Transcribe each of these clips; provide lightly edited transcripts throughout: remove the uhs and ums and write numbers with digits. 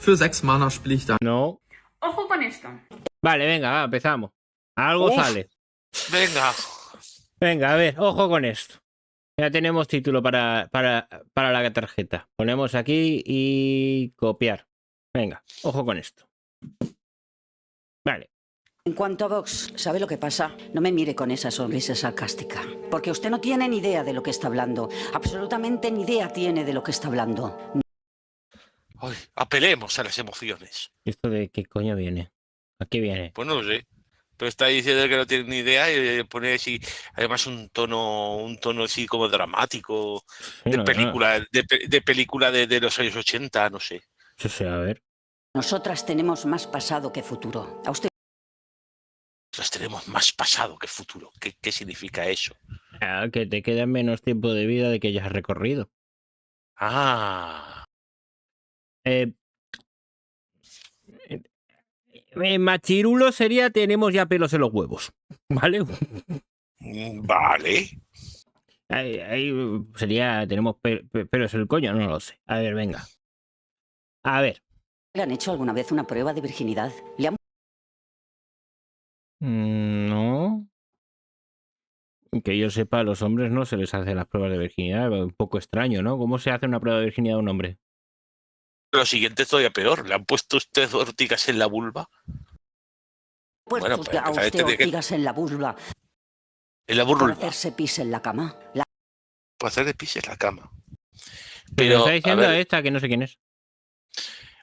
Für 6 Mana spiele ich dann. No. Ojo con esto. Vale, venga, va, empezamos. Algo Uf. sale. Venga. Venga, a ver, ojo con esto. Ya tenemos título para la tarjeta. Ponemos aquí y copiar. Venga, ojo con esto. Vale. En cuanto a Vox, ¿sabe lo que pasa? No me mire con esa sonrisa sarcástica, porque usted no tiene ni idea de lo que está hablando. Absolutamente ni idea tiene de lo que está hablando. Ay, apelemos a las emociones. ¿Esto de qué coño viene? ¿A qué viene? Pues no lo sé. Pero está diciendo que no tiene ni idea y pone así, además un tono así como dramático, Sí, de no, película, de película de los años 80, no sé. no sé, a ver. Nosotras tenemos más pasado que futuro. A usted Nosotros tenemos más pasado que futuro. ¿Qué significa eso? Ah, que te queda menos tiempo de vida de que ya has recorrido. Ah, Machirulo sería tenemos ya pelos en los huevos. ¿Vale? vale. Ahí sería tenemos pelos en el coño, no lo sé. A ver, venga. A ver. ¿le han hecho alguna vez una prueba de virginidad? ¿Le han No. Que yo sepa, a los hombres no se les hacen las pruebas de virginidad. Un poco extraño, ¿no? ¿Cómo se hace una prueba de virginidad a un hombre? Lo siguiente es todavía peor. ¿Le han puesto usted ortigas en la vulva? puesto Bueno, para a empezar, usted tiene que- ortigas en la vulva En la para vulva. hacerse pis en la cama? Para hacer de pis en la cama. Pero Pero, está a diciendo ver, esta que no sé quién es.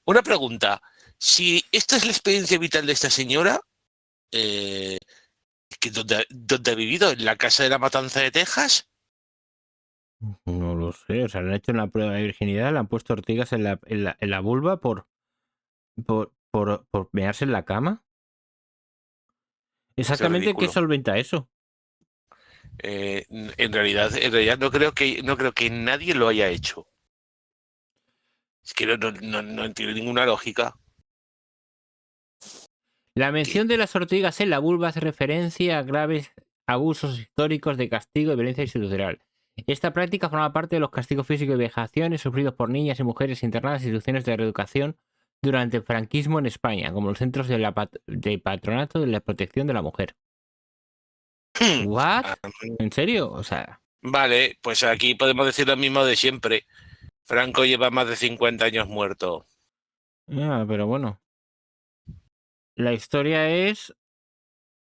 una pregunta. Si esta es la experiencia vital de esta señora, que ¿dónde ha vivido? ¿En la casa de la Matanza de Texas? No lo sé. O sea, le han hecho una prueba de virginidad, le han puesto ortigas en la vulva por mearse en la cama. Exactamente, ¿qué ridículo. solventa eso? En realidad no creo que nadie lo haya hecho. Es que no tiene ninguna lógica. La mención de las ortigas en la vulva hace referencia a graves abusos históricos de castigo y violencia institucional. Esta práctica forma parte de los castigos físicos y vejaciones sufridos por niñas y mujeres internadas en instituciones de reeducación durante el franquismo en España, como los centros de patronato de la protección de la mujer. ¿What? ¿En serio? O sea, Vale, pues aquí podemos decir lo mismo de siempre. Franco lleva más de 50 años muerto. pero bueno. La historia es...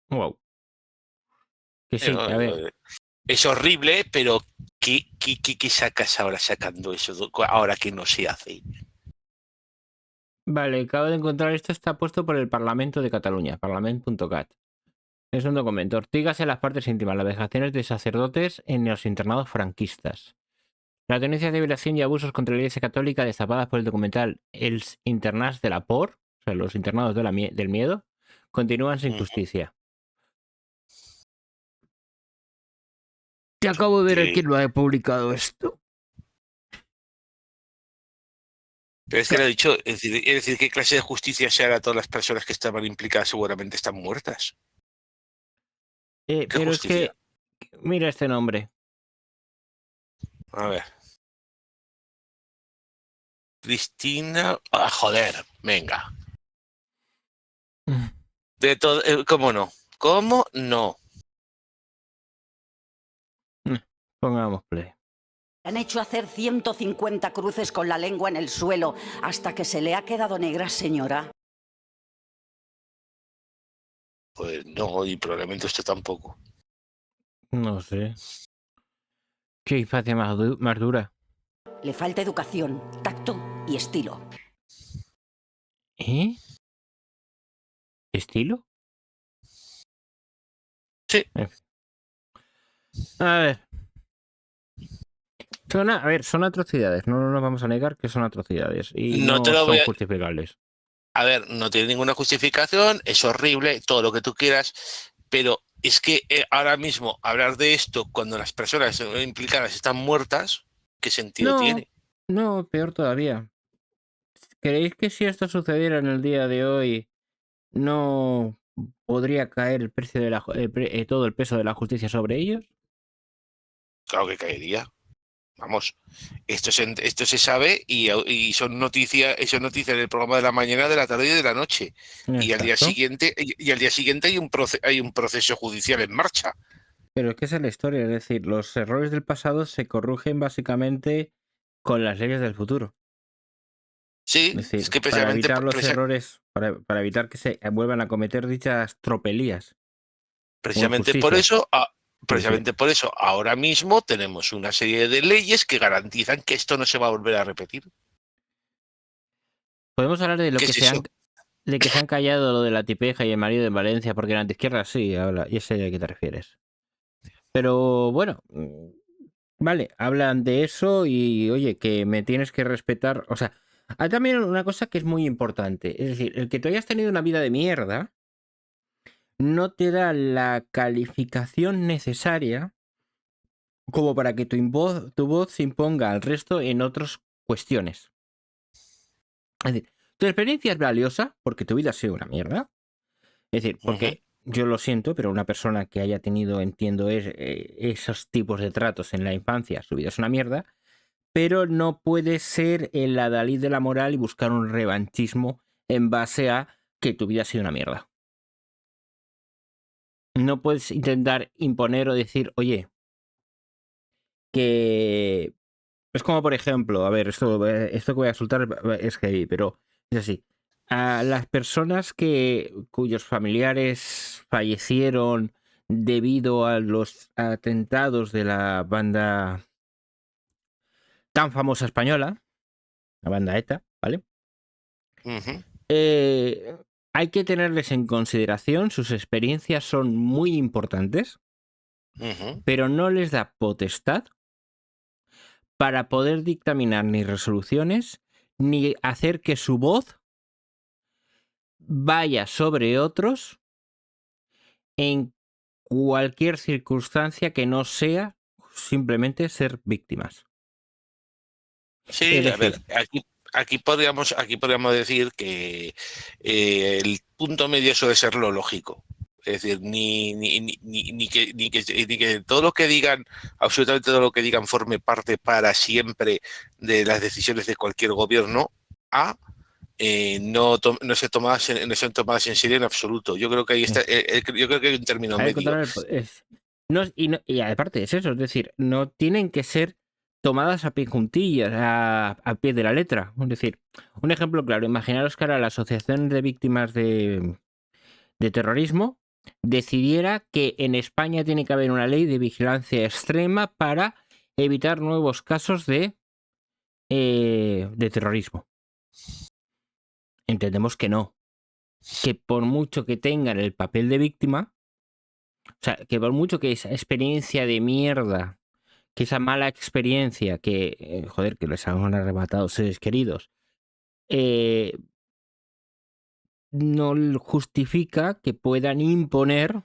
Wow. Que sí, a ver. Es horrible, pero ¿qué sacas ahora sacando eso? Ahora que no se hace. Vale, acabo de encontrar esto, está puesto por el Parlamento de Cataluña, parlament.cat. Es un documento. Ortigas en las partes íntimas, las vejaciones de sacerdotes en los internados franquistas. Las denuncias de violación y abusos contra la Iglesia Católica destapadas por el documental Els internats de la por, o sea, los internados del miedo, continúan sin justicia. Te acabo de ver quién lo ha publicado esto. Pero es que lo he dicho, es decir, ¿qué clase de justicia se haga a todas las personas que estaban implicadas? Seguramente están muertas. Pero justicia? es que, mira este nombre. A ver. Cristina. Ah, joder, venga. De todo, ¿cómo no? ¿Cómo no? Pongamos play. han hecho hacer 150 cruces con la lengua en el suelo hasta que se le ha quedado negra, señora? Pues no, y probablemente usted tampoco. No sé. Qué infancia más dura. Le falta educación, tacto y estilo. ¿Eh? ¿Estilo? Sí. A ver. Son atrocidades. No nos vamos a negar que son atrocidades. Y No no te lo son voy a- justificables. A ver, no tiene ninguna justificación, es horrible, todo lo que tú quieras, pero es que ahora mismo hablar de esto cuando las personas implicadas están muertas, ¿qué sentido tiene? No, peor todavía. ¿Creéis que si esto sucediera en el día de hoy, no podría caer el precio de todo el peso de la justicia sobre ellos? Claro que caería. Vamos, esto se sabe y son noticias en el programa de la mañana, de la tarde y de la noche. Y al día Exacto. siguiente, hay un proceso judicial en marcha. Pero es que esa es la historia, es decir, los errores del pasado se corrigen básicamente con las leyes del futuro. Sí, Es es decir, que para evitar los errores, para evitar que se vuelvan a cometer dichas tropelías o precisamente por injusticias. eso, Sí, sí. ahora mismo tenemos una serie de leyes que garantizan que esto no se va a volver a repetir. Podemos hablar de lo ¿Qué que es eso? de que se han callado lo de la tipeja y el marido en Valencia, porque la antiizquierda sí habla, y sé a qué te refieres. Pero bueno, vale, hablan de eso y oye, que me tienes que respetar. O sea, hay también una cosa que es muy importante. Es decir, el que tú hayas tenido una vida de mierda no te da la calificación necesaria como para que tu voz se imponga al resto en otras cuestiones. Es decir, tu experiencia es valiosa porque tu vida ha sido una mierda. Es decir, Ujú. porque yo lo siento, pero una persona que haya tenido, entiendo, esos tipos de tratos en la infancia, su vida es una mierda, pero no puede ser el adalid de la moral y buscar un revanchismo en base a que tu vida ha sido una mierda. No puedes intentar imponer o decir, oye, que es como por ejemplo, a ver, esto que voy a soltar es heavy, pero es así. A las personas cuyos familiares fallecieron debido a los atentados de la banda tan famosa española, la banda ETA, ¿vale? Ujú. Eh, Hay que tenerles en consideración, sus experiencias son muy importantes, Ujú. pero no les da potestad para poder dictaminar ni resoluciones, ni hacer que su voz vaya sobre otros en cualquier circunstancia que no sea simplemente ser víctimas. Es Sí, a ver, decir, aquí podríamos decir que el punto medio suele ser lo lógico. Es decir, ni que todo lo que digan, absolutamente todo lo que digan, forme parte para siempre de las decisiones de cualquier gobierno, a no son tomadas en serio en absoluto. Yo creo que ahí está, yo creo que hay un término hay que medio. controlar y aparte es eso, es decir, no tienen que ser tomadas a pie juntillas, a pie de la letra. Es decir, un ejemplo claro, imaginaros que ahora la Asociación de Víctimas de Terrorismo decidiera que en España tiene que haber una ley de vigilancia extrema para evitar nuevos casos de terrorismo. Entendemos que no. Que por mucho que tengan el papel de víctima, o sea, que por mucho que esa experiencia de mierda, que esa mala experiencia joder, que les han arrebatado seres queridos, eh, no justifica que puedan imponer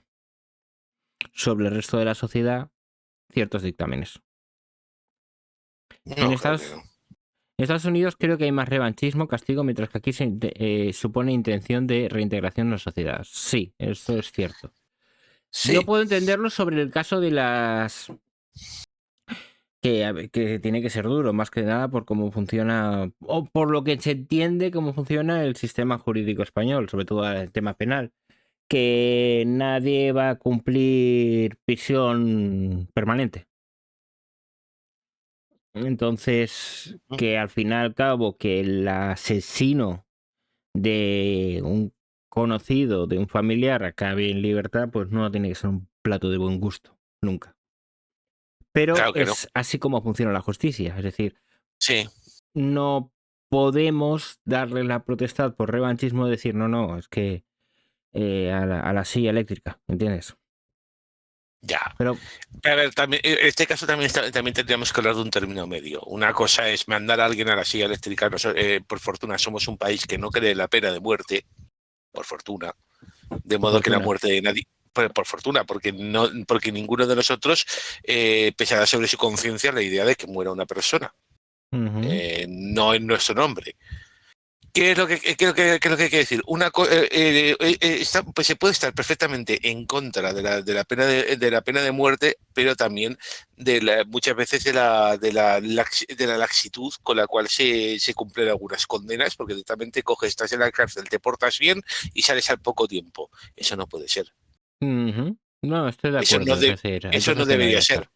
sobre el resto de la sociedad ciertos dictámenes. En No, claro que no. Estados Unidos creo que hay más revanchismo, castigo, mientras que aquí supone intención de reintegración en la sociedad. Sí, eso es cierto. Yo Sí. puedo entenderlo sobre el caso de las que tiene que ser duro, más que nada por cómo funciona, o por lo que se entiende cómo funciona el sistema jurídico español, sobre todo el tema penal, que nadie va a cumplir prisión permanente. Entonces, que al fin y al cabo, que el asesino de un conocido, de un familiar, acabe en libertad, pues no tiene que ser un plato de buen gusto, nunca. Pero Claro que no. es así como funciona la justicia, es decir, Sí. no podemos darle la potestad por revanchismo de decir, no, no, es que a la silla eléctrica, ¿entiendes? Ya. Pero, A ver, también, en este caso también tendríamos que hablar de un término medio. Una cosa es mandar a alguien a la silla eléctrica. Por fortuna, somos un país que no cree la pena de muerte, por fortuna. De por modo que la fortuna, muerte de nadie, por fortuna, porque ninguno de nosotros pesará sobre su conciencia la idea de que muera una persona. ujú, No en nuestro nombre. ¿Qué es lo que, hay que decir? Pues se puede estar perfectamente en contra de la pena de la pena de muerte, pero también muchas veces de la laxitud con la cual se cumplen algunas condenas, porque directamente coges, estás en la cárcel, te portas bien y sales al poco tiempo. Eso no puede ser. Ujú. No, estoy de Eso acuerdo. no, Es decir, hay eso no cosas que no debería deben ser. estar.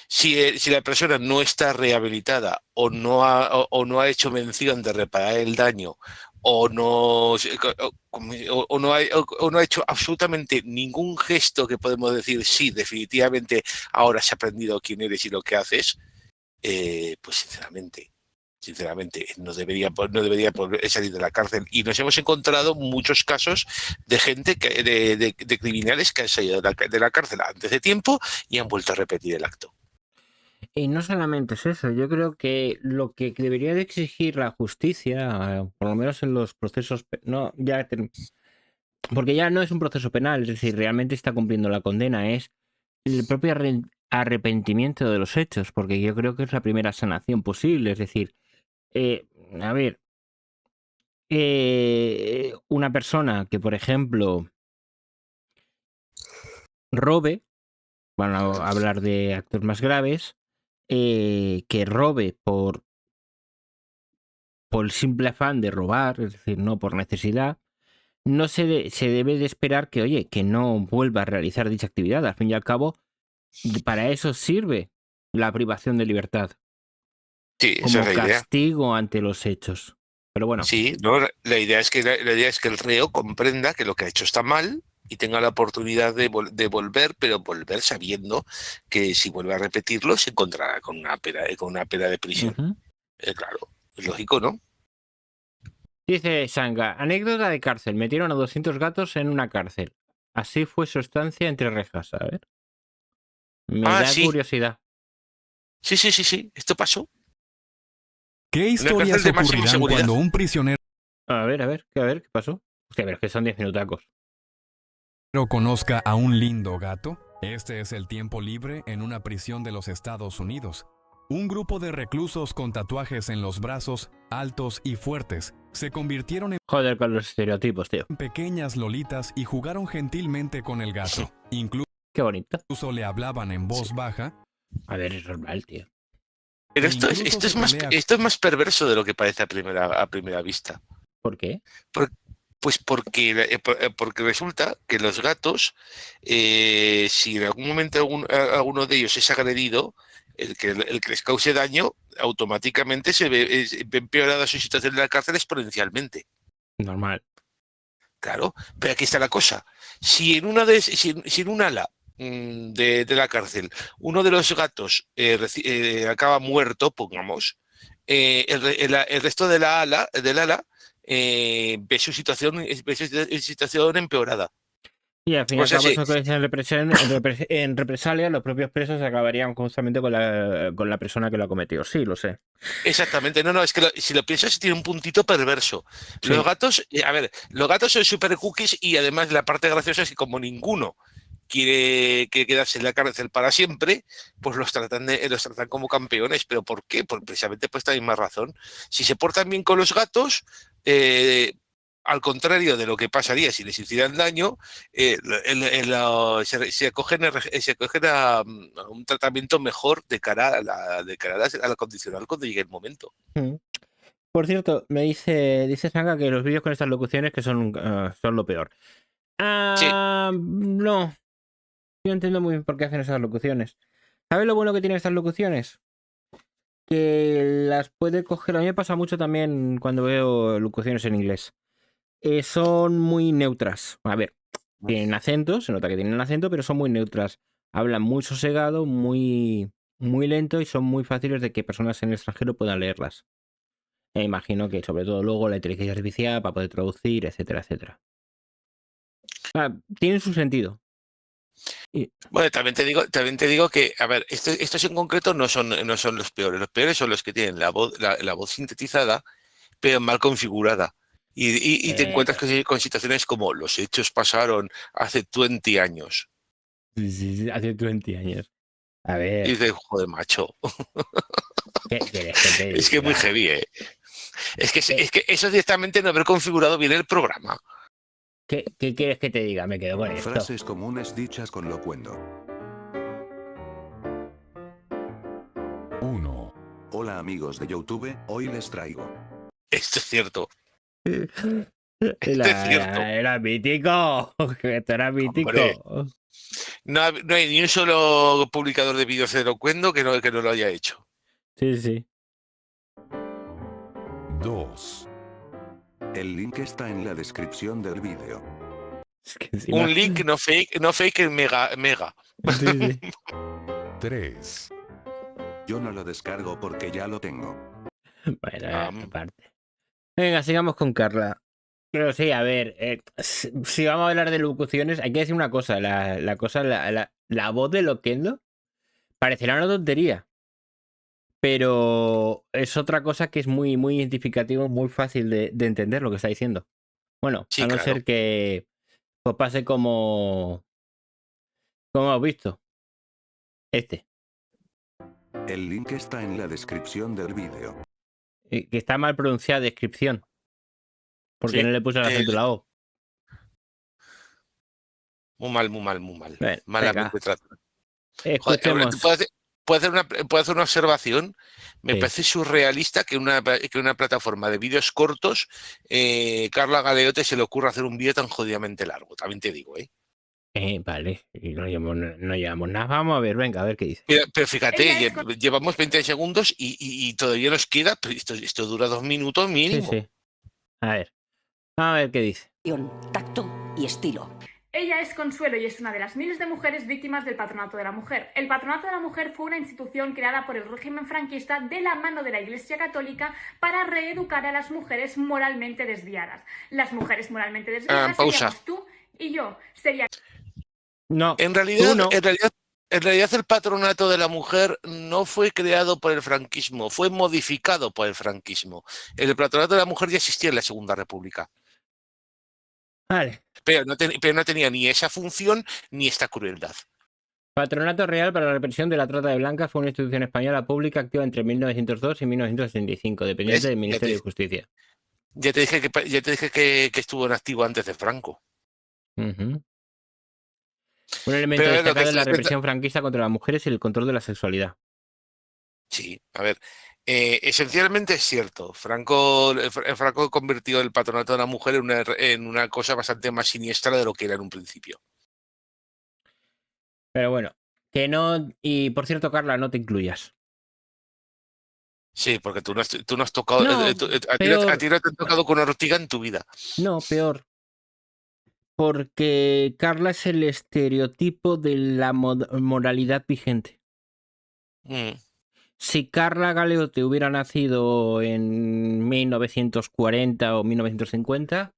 Si la persona no está rehabilitada o no ha hecho mención de reparar el daño o no ha hecho absolutamente ningún gesto que podemos decir, sí, definitivamente ahora se ha aprendido quién eres y lo que haces, pues sinceramente no debería poder salir de la cárcel. Y nos hemos encontrado muchos casos de gente, de criminales que han salido de la cárcel antes de tiempo y han vuelto a repetir el acto. Y no solamente es eso, yo creo que lo que debería de exigir la justicia, por lo menos en los procesos, porque ya no es un proceso penal, es decir, realmente está cumpliendo la condena, es el propio arrepentimiento de los hechos, porque yo creo que es la primera sanación posible, es decir, eh, a ver, una persona que, por ejemplo, robe, van a hablar de actos más graves, que robe por el simple afán de robar, es decir, no por necesidad, no se debe de esperar que, oye, que no vuelva a realizar dicha actividad. Al fin y al cabo, para eso sirve la privación de libertad, Sí, esa es como la idea. castigo ante los hechos. Pero bueno, Sí, no, la idea es que la idea es que el reo comprenda que lo que ha hecho está mal y tenga la oportunidad de volver, pero volver sabiendo que si vuelve a repetirlo se encontrará con una pena de prisión. ujú. Claro, es lógico, ¿no? Dice Sanga, anécdota de cárcel, metieron a 200 gatos en una cárcel. Así fue su estancia entre rejas, a ver. Me Ah, da sí, curiosidad. sí, esto pasó. ¿Qué En una cárcel historias de máxima ocurrirán seguridad. cuando un prisionero A ver, ¿qué pasó? Hostia, pero es que son 10 minutacos. conozca a un lindo gato? Este es el tiempo libre en una prisión de los Estados Unidos. Un grupo de reclusos con tatuajes en los brazos, altos y fuertes, se convirtieron en Joder con los estereotipos, tío. pequeñas lolitas y jugaron gentilmente con el gato. Qué bonito. Incluso le hablaban en voz baja. A ver, es normal, tío. Pero E incluso se pelea esto es más perverso de lo que parece a primera vista. ¿Por qué? Pues porque resulta que los gatos, si en algún momento alguno de ellos es agredido, el que les cause daño, automáticamente ve empeorada su situación en la cárcel exponencialmente. Normal. Claro, pero aquí está la cosa. Si si en un ala de la cárcel uno de los gatos acaba muerto, pongamos, el resto de del ala ve su situación empeorada. Y al fin y O al sea, cabo, sí, eso que dicen en represalia, los propios presos acabarían constantemente con la persona que lo ha cometido. Sí, lo sé. exactamente. No, es que si lo piensas, tiene un puntito perverso. Los Sí. gatos, a ver, los gatos son super cookies y además la parte graciosa es que como ninguno quiere quedarse en la cárcel para siempre, pues los tratan como campeones. ¿Pero por qué? Pues precisamente por esta misma razón. Si se portan bien con los gatos, al contrario de lo que pasaría si les hicieran daño, se acogen a un tratamiento mejor de cara a la condicional cuando llegue el momento. Mm. Por cierto, dice Sanga que los vídeos con estas locuciones que son lo peor. Sí, No. Yo entiendo muy bien por qué hacen esas locuciones. ¿Sabes lo bueno que tienen estas locuciones? Que las puede coger. A mí me pasa mucho también cuando veo locuciones en inglés. Son muy neutras. A ver, tienen acento, se nota que tienen acento, pero son muy neutras. Hablan muy sosegado, muy lento y son muy fáciles de que personas en el extranjero puedan leerlas. E imagino que sobre todo luego la inteligencia artificial para poder traducir, etcétera, etcétera. Tienen su sentido. bueno, también te digo que, a ver, estos en concreto no son los peores son los que tienen la voz sintetizada, pero mal configurada. Y te encuentras con situaciones como los hechos pasaron hace 20 años. Sí, hace 20 años. A Y ver, dices, joder, macho, ¿qué quieres que te es que es muy diga? heavy, ¿eh? Es que eso es directamente no haber configurado bien el programa. ¿Qué quieres que te diga? Me quedo con esto. Frases comunes dichas con locuendo. 1, Hola amigos de YouTube, hoy les traigo. Esto es cierto. Esto es cierto. Era mítico. Esto era mítico. Hombre. No hay ni un solo publicador de vídeos de Locuendo que no lo haya hecho. Sí, sí. 2, El link está en la descripción del vídeo. Es que encima... Un link no fake, mega. Sí, sí. 3, Yo no lo descargo porque ya lo tengo. Bueno, Am. aparte. Venga, sigamos con Carla. Pero sí, a ver, si vamos a hablar de locuciones, hay que decir una cosa. La voz de Loquendo parecerá una tontería, pero es otra cosa que es muy, muy identificativo, muy fácil de entender lo que está diciendo. Bueno, Sí, a no claro. ser que pues pase como hemos visto. Este, El link está en la descripción del vídeo. que está mal pronunciada descripción, porque Sí, no le puse el acento en la O. muy mal, muy mal, muy mal. Bueno, Malamente tratado. Joder, escuchemos. ¿puedo hacer una observación? Me Sí. parece surrealista que una plataforma de vídeos cortos, Carla Galeote se le ocurra hacer un vídeo tan jodidamente largo. También te digo, ¿eh? Vale, y no llevamos nada. Vamos a ver, venga, a ver qué dice. Pero fíjate, llevamos 20 segundos y todavía nos queda, pero esto dura 2 minutos Sí, mínimo. sí. A ver qué dice. Tacto y estilo. Ella es Consuelo y es una de las miles de mujeres víctimas del Patronato de la Mujer. El Patronato de la Mujer fue una institución creada por el régimen franquista de la mano de la Iglesia Católica para reeducar a las mujeres moralmente desviadas. Las mujeres moralmente desviadas Pausa. seríamos tú y yo. Sería... No, En realidad, tú no. en realidad el Patronato de la Mujer no fue creado por el franquismo, fue modificado por el franquismo. El Patronato de la Mujer ya existía en la Segunda República, Vale. pero no tenía ni esa función ni esta crueldad. Patronato Real para la Represión de la Trata de Blancas fue una institución española pública activa entre 1902 y 1965, dependiente ¿Ves? del Ministerio de Justicia. Ya te dije que estuvo en activo antes de Franco. Ujú. Un elemento Pero a ver, lo que destacado es la estoy represión franquista contra las mujeres y el control de la sexualidad. Sí, a ver, esencialmente es cierto. Franco convirtió el patronato de la mujer en una cosa bastante más siniestra de lo que era en un principio. Pero bueno, que no. Y por cierto, Carla, no te incluyas. Sí, porque tú no has tocado, No, a peor. ti no te han tocado con ortiga en tu vida. No, peor. Porque Carla es el estereotipo de la moralidad vigente. Mm, Si Carla Galeote hubiera nacido en 1940 o 1950,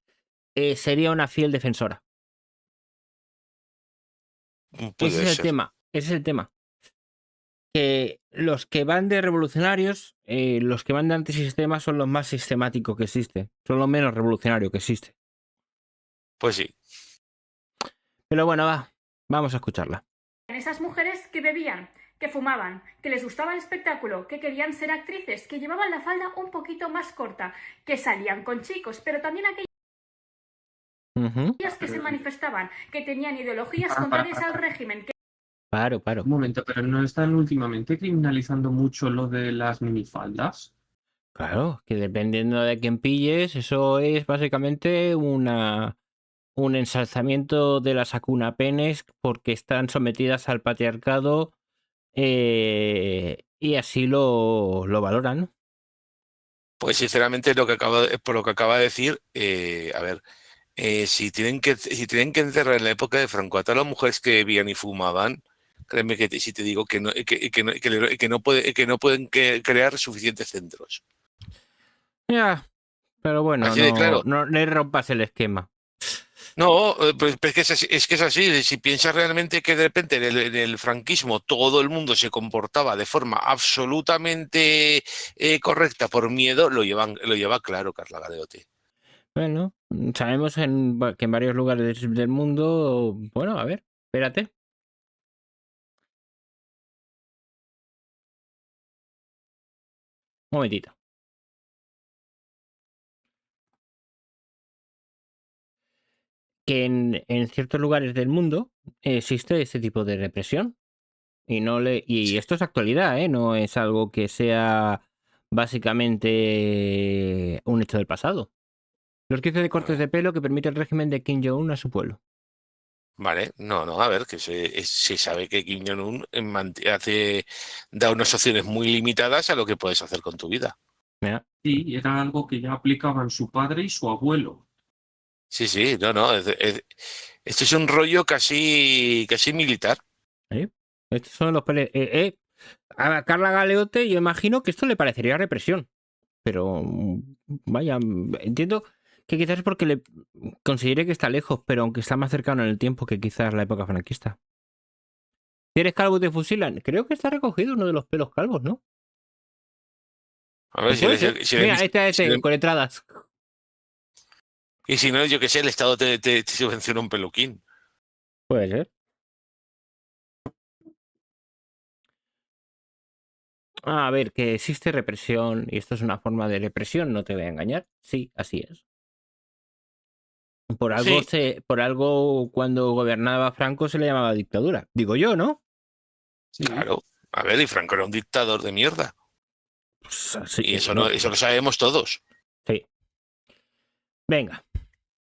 sería una fiel defensora. Ese puede es el ser. tema. Ese es el tema. Que los que van de revolucionarios, los que van de antisistema son los más sistemáticos que existe. Son los menos revolucionarios que existe. Pues sí. Pero bueno, vamos a escucharla. Esas mujeres que bebían, que fumaban, que les gustaba el espectáculo, que querían ser actrices, que llevaban la falda un poquito más corta, que salían con chicos, pero también aquellas que se manifestaban, que tenían ideologías contrarias al régimen. Paro. Un momento, pero ¿no están últimamente criminalizando mucho lo de las minifaldas? Claro, que dependiendo de quién pilles, eso es básicamente un ensalzamiento de las acunapenes porque están sometidas al patriarcado y así lo valoran, ¿no? Pues sinceramente por lo que acaba de decir, a ver, si tienen que encerrar en la época de Franco a todas las mujeres que bebían y fumaban, créeme si te digo que no pueden crear suficientes centros. Ya, pero bueno, Así de claro. no le rompas el esquema. No, pues es que es así. Si piensas realmente que de repente en el franquismo todo el mundo se comportaba de forma absolutamente correcta por miedo, lo lleva claro Carla Galeote. Bueno, sabemos que en varios lugares del mundo, bueno, a ver, espérate. Un momentito. que en ciertos lugares del mundo existe este tipo de represión. Y esto es actualidad, ¿eh? No es algo que sea básicamente un hecho del pasado. Los 15 de cortes de pelo que permite el régimen de Kim Jong-un a su pueblo. Vale, no, a ver, que se sabe que Kim Jong-un da unas opciones muy limitadas a lo que puedes hacer con tu vida. Mira. Sí, era algo que ya aplicaban su padre y su abuelo. Sí, no, esto es un rollo casi militar. Estos son los a Carla Galeote, yo imagino que esto le parecería represión. Pero vaya, entiendo que quizás es porque le considere que está lejos, pero aunque está más cercano en el tiempo que quizás la época franquista. Si eres calvo te fusilan. Creo que está recogido uno de los pelos calvos, ¿no? A ver, Mira, con entradas. Y si no, yo que sé, el Estado te subvenciona un peluquín. Puede ser. A ver, que existe represión y esto es una forma de represión, no te voy a engañar. Sí, así es. Por algo cuando gobernaba Franco se le llamaba dictadura. Digo yo, ¿no? Sí. Claro. A ver, y Franco era un dictador de mierda. Pues así, y eso lo sabemos todos. Sí. Venga.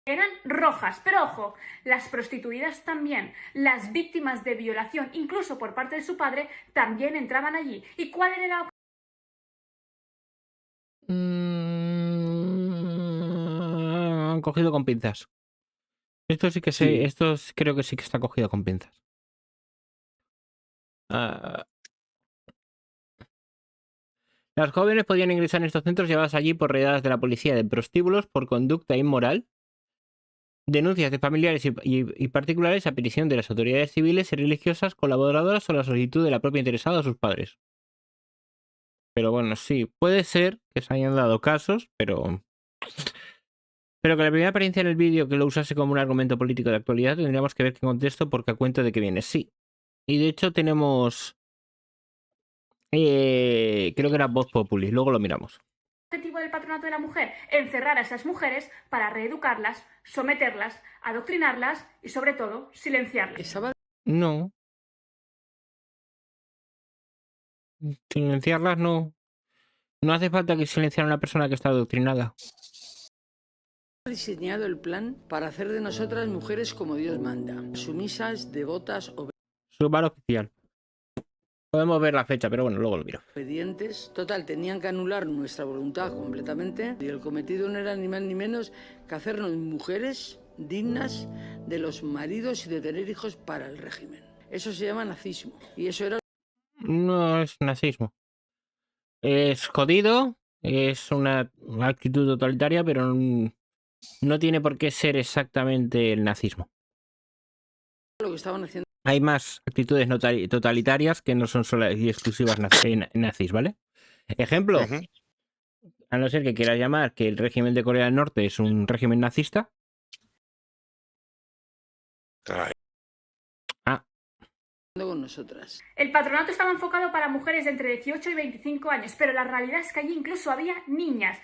Eran rojas, pero ojo, las prostituidas también, las víctimas de violación, incluso por parte de su padre, también entraban allí. ¿Y cuál era la Han cogido con pinzas. Esto sí que Sí. esto creo que sí que está cogido con pinzas. Las jóvenes podían ingresar en estos centros llevadas allí por redadas de la policía de prostíbulos por conducta inmoral, denuncias de familiares y particulares a petición de las autoridades civiles y religiosas colaboradoras o la solicitud de la propia interesada o sus padres. Pero bueno, sí, puede ser que se hayan dado casos, pero que la primera apariencia en el vídeo que lo usase como un argumento político de actualidad tendríamos que ver qué contexto porque a cuento de que viene. Sí. Y de hecho tenemos... creo que era Voz Populi, luego lo miramos. objetivo del patronato de la mujer? Encerrar a esas mujeres para reeducarlas, someterlas, adoctrinarlas y sobre todo silenciarlas. No. Silenciarlas no. No hace falta que silenciar a una persona que está adoctrinada. Diseñado el plan para hacer de nosotras mujeres como Dios manda, sumisas, devotas, Subar oficial. Podemos ver la fecha, pero bueno, luego lo miro. obedientes. Total, tenían que anular nuestra voluntad completamente y el cometido no era ni más ni menos que hacernos mujeres dignas de los maridos y de tener hijos para el régimen. Eso se llama nazismo y eso era... No es nazismo. Es jodido, es una actitud totalitaria, pero no tiene por qué ser exactamente el nazismo. lo que estaban haciendo. Hay más actitudes totalitarias que no son solo y exclusivas nazis, ¿vale? Ejemplo, a no ser que quieras llamar que el régimen de Corea del Norte es un régimen nazista. Con nosotras. El patronato estaba enfocado para mujeres de entre 18 y 25 años, pero la realidad es que allí incluso había niñas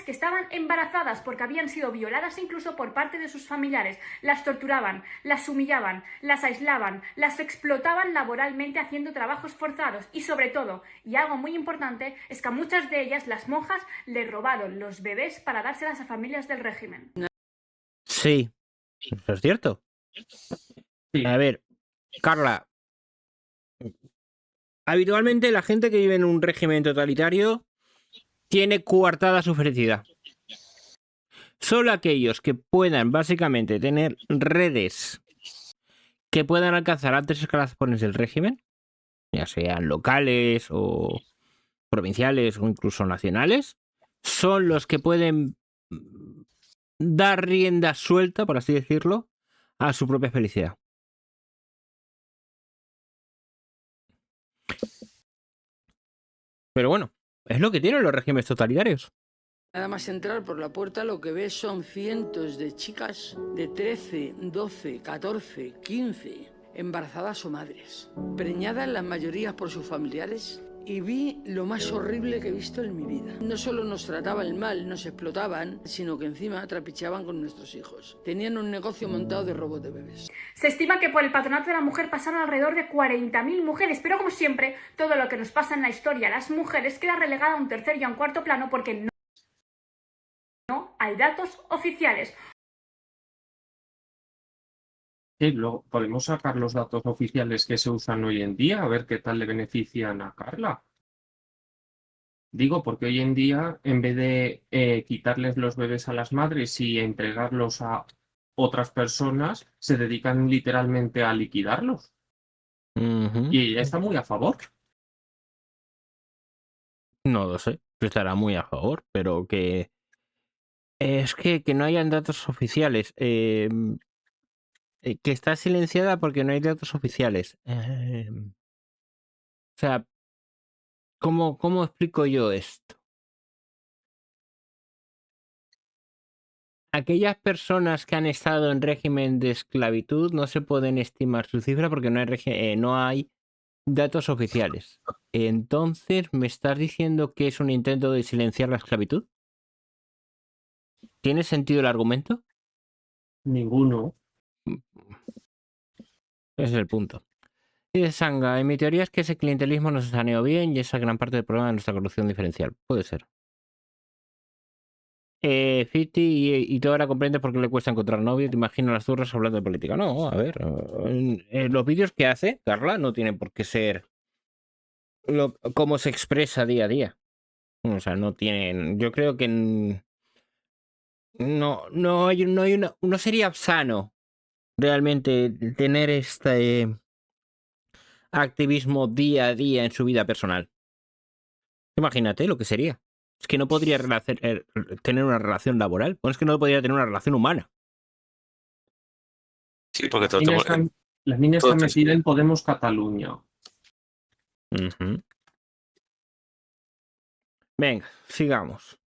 que estaban embarazadas porque habían sido violadas incluso por parte de sus familiares. Las torturaban, las humillaban, las aislaban, las explotaban laboralmente haciendo trabajos forzados y sobre todo, y algo muy importante, es que a muchas de ellas las monjas le robaron los bebés para dárselas a familias del régimen. Sí, eso es cierto. Sí. A ver, Carla, habitualmente la gente que vive en un régimen totalitario tiene coartada su felicidad. Solo aquellos que puedan básicamente tener redes que puedan alcanzar altos escalafones del régimen, ya sean locales o provinciales o incluso nacionales, son los que pueden dar rienda suelta, por así decirlo, a su propia felicidad. Pero bueno, es lo que tienen los regímenes totalitarios. Nada más entrar por la puerta lo que ves son cientos de chicas de 13, 12, 14, 15, embarazadas o madres, preñadas las mayorías por sus familiares y vi lo más horrible que he visto en mi vida. No solo nos trataban mal, nos explotaban, sino que encima trapicheaban con nuestros hijos. Tenían un negocio montado de robo de bebés. Se estima que por el Patronato de la Mujer pasaron alrededor de 40.000 mujeres, pero como siempre, todo lo que nos pasa en la historia a las mujeres queda relegado a un tercer y a un cuarto plano porque no hay datos oficiales. Sí, luego podemos sacar los datos oficiales que se usan hoy en día, a ver qué tal le benefician a Carla. Digo, porque hoy en día, en vez de quitarles los bebés a las madres y entregarlos a otras personas, se dedican literalmente a liquidarlos. Y ella está muy a favor. No lo sé, estará muy a favor, pero que es que no hayan datos oficiales. Que está silenciada porque no hay datos oficiales. O sea, ¿cómo explico yo esto? Aquellas personas que han estado en régimen de esclavitud no se pueden estimar su cifra porque no hay datos oficiales. Entonces, ¿me estás diciendo que es un intento de silenciar la esclavitud? ¿Tiene sentido el argumento? Ninguno. Ese es el punto. Dice Sanga, en mi teoría es que ese clientelismo nos saneó bien y esa es gran parte del problema de nuestra corrupción diferencial. Puede ser. Fiti, y tú ahora comprendes por qué le cuesta encontrar novio. Te imagino las turras hablando de política. No, a ver. Los vídeos que hace Carla no tienen por qué ser cómo se expresa día a día. O sea, no tienen. Yo creo que no sería sano realmente tener este activismo día a día en su vida personal. Imagínate lo que sería. Es que no podría tener una relación laboral. Bueno, es que no podría tener una relación humana. Sí, porque La mina está metida en Podemos Cataluña. Venga, sigamos.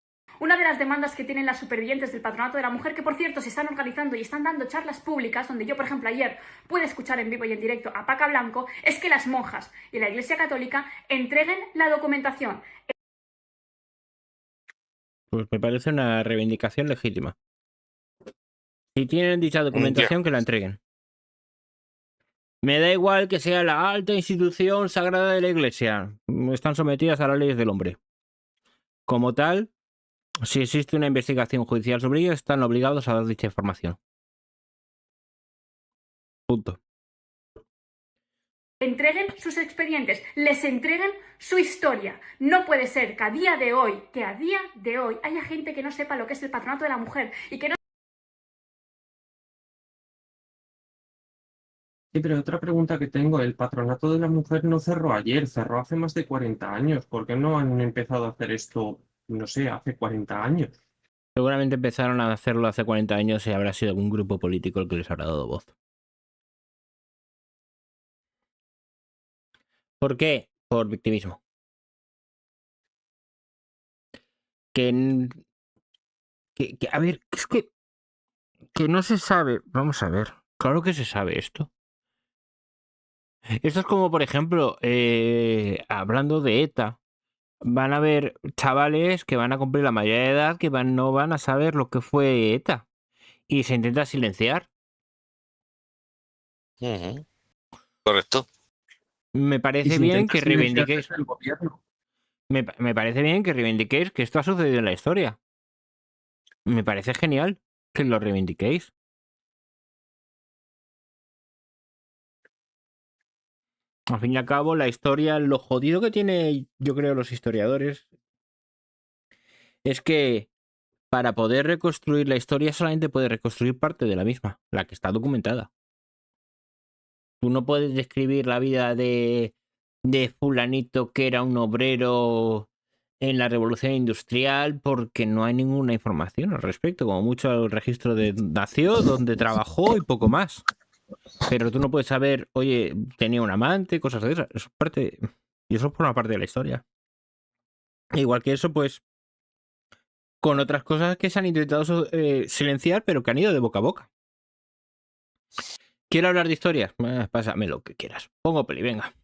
Una de las demandas que tienen las supervivientes del Patronato de la Mujer, que por cierto se están organizando y están dando charlas públicas, donde yo, por ejemplo, ayer pude escuchar en vivo y en directo a Paca Blanco, es que las monjas y la Iglesia Católica entreguen la documentación. Pues me parece una reivindicación legítima. Si tienen dicha documentación, que la entreguen. Me da igual que sea la alta institución sagrada de la Iglesia. Están sometidas a las leyes del hombre. Como tal, si existe una investigación judicial sobre ello, están obligados a dar dicha información. Punto. Entreguen sus expedientes, les entreguen su historia. No puede ser que a día de hoy haya gente que no sepa lo que es el Patronato de la Mujer y que no... Sí, pero otra pregunta que tengo, el Patronato de la Mujer no cerró ayer, cerró hace más de 40 años. ¿Por qué no han empezado a hacer esto, no sé, hace 40 años? Seguramente empezaron a hacerlo hace 40 años y habrá sido algún grupo político el que les habrá dado voz. ¿Por qué? Por victimismo. A ver, es que no se sabe. Vamos a ver. Claro que se sabe esto. Esto es como, por ejemplo, hablando de ETA. Van a haber chavales que van a cumplir la mayoría de edad que no van a saber lo que fue ETA. Y se intenta silenciar. Correcto. Me parece bien que reivindiquéis. Me parece bien que reivindiquéis que esto ha sucedido en la historia. Me parece genial que lo reivindiquéis. Al fin y al cabo, la historia, lo jodido que tiene, yo creo, los historiadores, es que para poder reconstruir la historia solamente puedes reconstruir parte de la misma, la que está documentada. Tú no puedes describir la vida de fulanito que era un obrero en la revolución industrial porque no hay ninguna información al respecto, como mucho el registro de nació, donde trabajó y poco más. Pero tú no puedes saber, oye, tenía un amante, cosas de esas. Eso es parte, y eso forma parte de la historia. Igual que eso, pues, con otras cosas que se han intentado silenciar, pero que han ido de boca a boca. ¿Quiero hablar de historias? Pásame lo que quieras. Pongo peli, venga.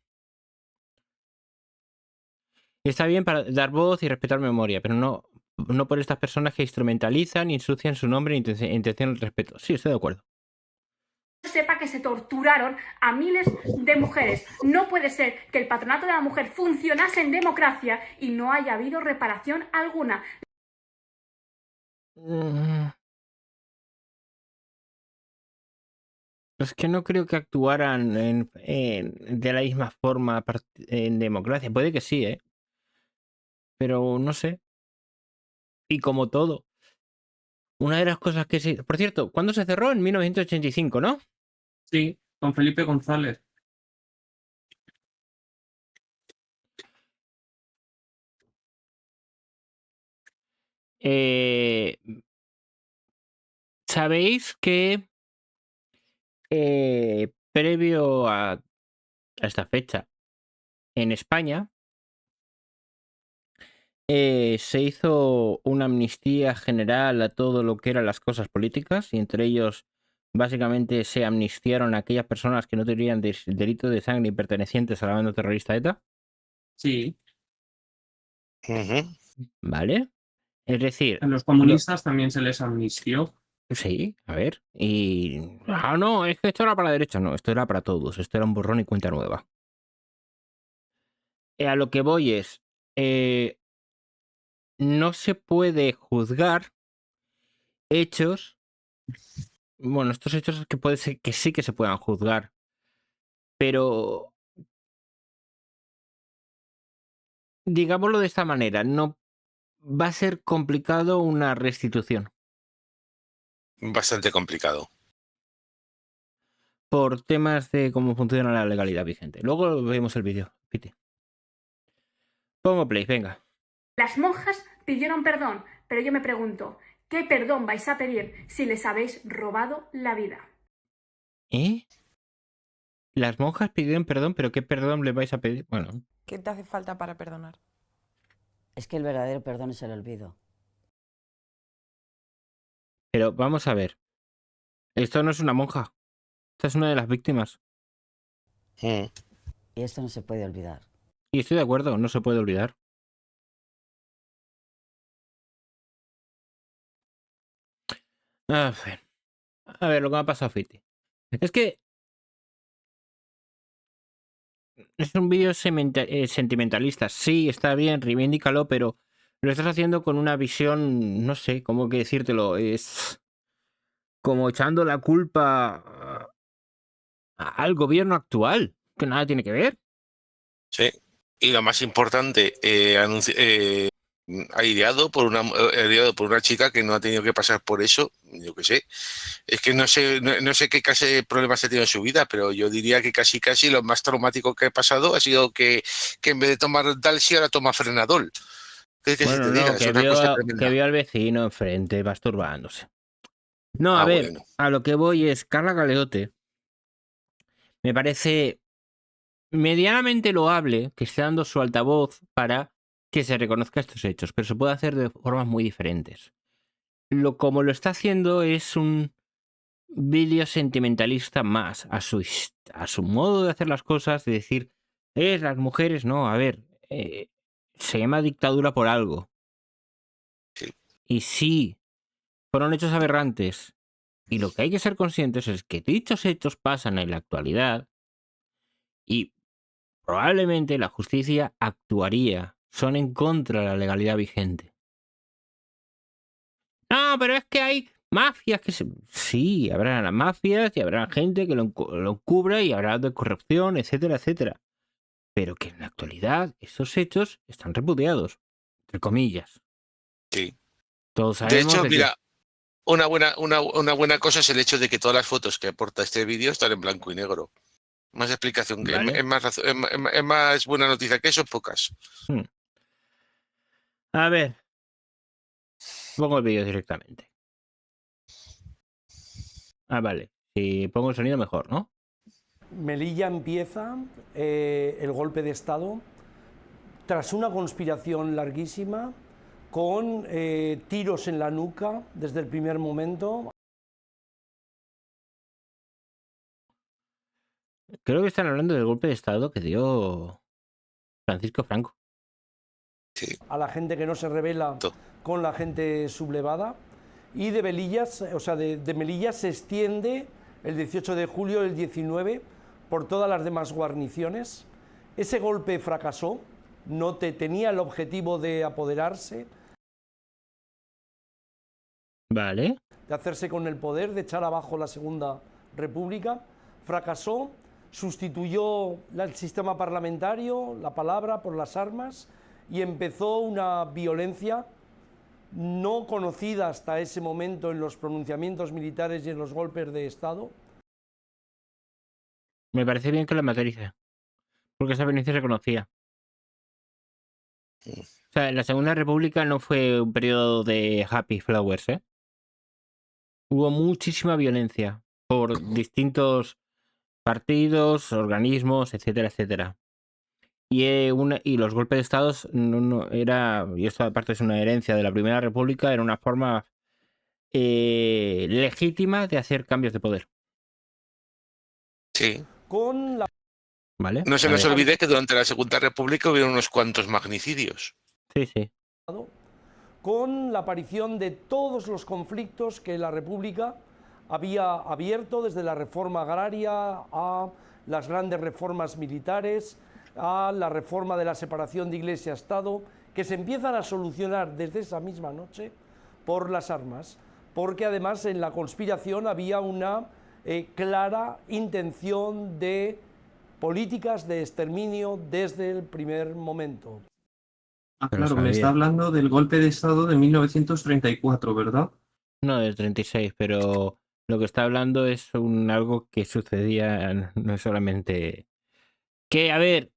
Está bien para dar voz y respetar memoria, pero no por estas personas que instrumentalizan y ensucian su nombre e intención el respeto. Sí, estoy de acuerdo. Sepa que se torturaron a miles de mujeres. No puede ser que el Patronato de la Mujer funcionase en democracia y no haya habido reparación alguna. Es que no creo que actuaran de la misma forma en democracia. Puede que sí, ¿eh? Pero no sé. Y como todo. Una de las cosas que sí... Por cierto, ¿cuándo se cerró? En 1985, ¿no? Sí, con Felipe González. ¿Sabéis que previo a esta fecha, en España, se hizo una amnistía general a todo lo que eran las cosas políticas y entre ellos básicamente se amnistiaron a aquellas personas que no tenían delito de sangre y pertenecientes a la banda terrorista ETA? Sí. ¿Vale? Es decir, A los comunistas también se les amnistió. sí, a ver. Y... no, es que esto era para la derecha. No, esto era para todos. Esto era un borrón y cuenta nueva. A lo que voy es... no se puede juzgar hechos... Bueno, estos hechos que puede ser que sí que se puedan juzgar. Pero... digámoslo de esta manera, no va a ser complicado una restitución. Bastante complicado. Por temas de cómo funciona la legalidad vigente. Luego vemos el vídeo, Piti. Pongo play, venga. Las monjas pidieron perdón, pero yo me pregunto, ¿qué perdón vais a pedir si les habéis robado la vida? ¿Eh? Las monjas pidieron perdón, pero ¿qué perdón le vais a pedir? Bueno. ¿Qué te hace falta para perdonar? Es que el verdadero perdón es el olvido. Pero vamos a ver. Esto no es una monja. Esta es una de las víctimas. Y esto no se puede olvidar. Y estoy de acuerdo, no se puede olvidar. A ver, lo que me ha pasado a Fiti. Es que es un vídeo sentimentalista. Sí, está bien, reivindícalo, pero lo estás haciendo con una visión, no sé cómo que decírtelo. Es como echando la culpa al gobierno actual, que nada tiene que ver. Sí. Y lo más importante, ideado por una chica que no ha tenido que pasar por eso, yo qué sé. Es que no sé qué clase de problemas ha tenido en su vida, pero yo diría que casi lo más traumático que ha pasado ha sido que en vez de tomar Dalsi ahora toma Frenadol. ¿Qué se Bueno, te diga? no, Es una cosa que tremenda. vio al vecino enfrente masturbándose. No, a ver, Bueno. a lo que voy es, Carla Galeote me parece medianamente loable que esté dando su altavoz para que se reconozca estos hechos, pero se puede hacer de formas muy diferentes. Como lo está haciendo es un vídeo sentimentalista más a su modo de hacer las cosas, de decir, las mujeres, no, a ver, se llama dictadura por algo. Sí. Y sí, fueron hechos aberrantes. Y lo que hay que ser conscientes es que dichos hechos pasan en la actualidad y probablemente la justicia actuaría. Son en contra de la legalidad vigente. No, pero es que hay mafias que se... Sí, habrá las mafias y habrá gente que lo cubra y habrá de corrupción, etcétera, etcétera. Pero que en la actualidad estos hechos están repudiados, entre comillas. Sí. Todos De sabemos hecho, de mira, una buena cosa es el hecho de que todas las fotos que aporta este vídeo están en blanco y negro. Más explicación que ¿vale? es más buena noticia que eso, pocas. A ver, pongo el vídeo directamente. Vale. Si pongo el sonido mejor, ¿no? Melilla empieza el golpe de Estado tras una conspiración larguísima con tiros en la nuca desde el primer momento. Creo que están hablando del golpe de Estado que dio Francisco Franco. Sí. a la gente que no se rebela con la gente sublevada. Y de Melillas, o sea, de Melilla se extiende el 18 de julio del 19 por todas las demás guarniciones. Ese golpe fracasó, no tenía el objetivo de apoderarse, Vale. de hacerse con el poder, de echar abajo la Segunda República. Fracasó, sustituyó el sistema parlamentario, la palabra, por las armas, y empezó una violencia no conocida hasta ese momento en los pronunciamientos militares y en los golpes de Estado. Me parece bien que lo materice. Porque esa violencia se conocía. O sea, la Segunda República no fue un periodo de happy flowers, ¿eh? Hubo muchísima violencia por distintos partidos, organismos, etcétera, etcétera. Y los golpes de Estado y esto aparte es una herencia de la Primera República, era una forma legítima de hacer cambios de poder. Sí. Con la... ¿Vale? No se nos olvide que durante la Segunda República hubieron unos cuantos magnicidios. Sí, sí. Con la aparición de todos los conflictos que la República había abierto, desde la reforma agraria a las grandes reformas militares, a la reforma de la separación de Iglesia-Estado, que se empiezan a solucionar desde esa misma noche por las armas, porque además en la conspiración había una clara intención de políticas de exterminio desde el primer momento. Claro, me está hablando del golpe de Estado de 1934, ¿verdad? No, del 36, pero lo que está hablando es algo que sucedía, no es solamente... Que, a ver,